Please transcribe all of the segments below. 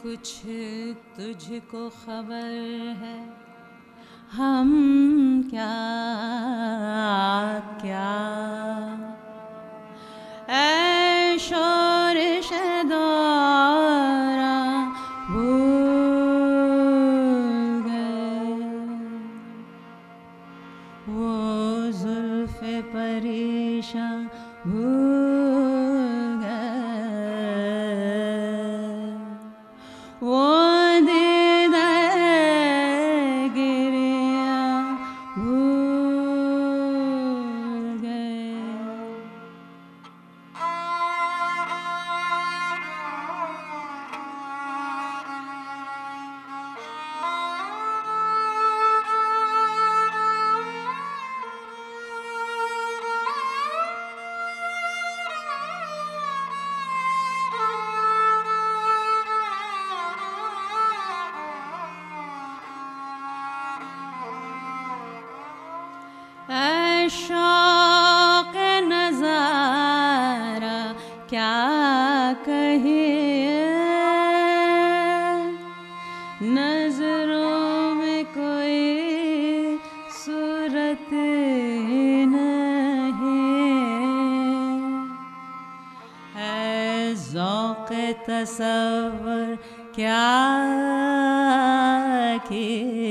कुछ तुझको खबर है हम क्या क्या ऐ शोरिश दौरा भूल गए वो जुल्फ़े परेशान भूल गए वो दीदा गिरिया भूल गए। ऐ शौक़ नज़ारा क्या कहिए नज़रों में कोई सूरत नहीं है ज़ौक़ तसव्वुर क्या कीजिए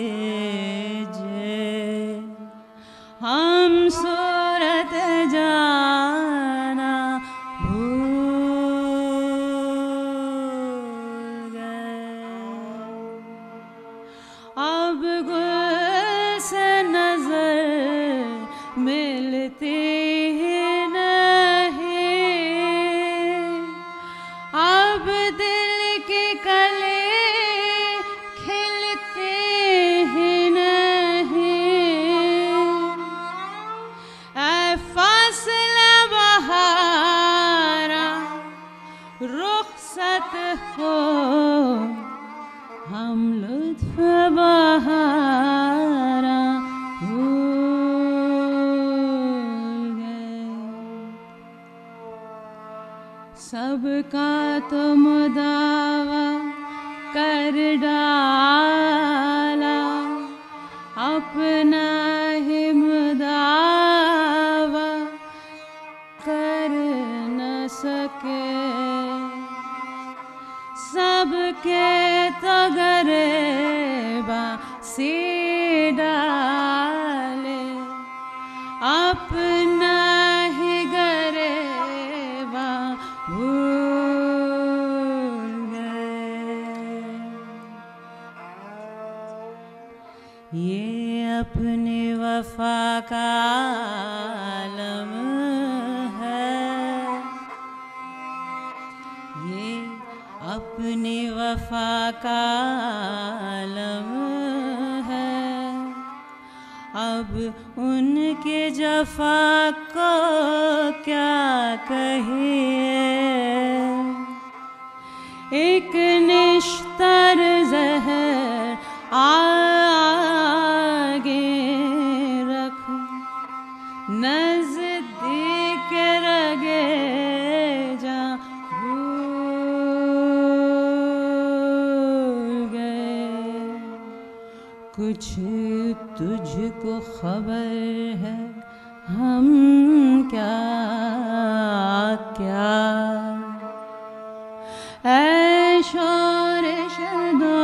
हम सूरत जाना भूल गए अब गुल से नजर मिलती ही नहीं अब दिल की कली खिलती ही फासला बहारा रुखसत हो हम लुत्फ बहारा भूल गए सबका तुम दावा कर डाला अपना ही मुदावा कर न सके सबके तो गरेबा सी डाले अपना ही गरेबा भूल गए ये अपनी वफा का आलम है ये अपनी वफा का आलम है अब उनके जफा को क्या कहिए एक निश्तर ज़हर आगे रख नज़दीक रगे जा भूल गए कुछ तुझको खबर है हम क्या क्या ऐ शोरिश दौरा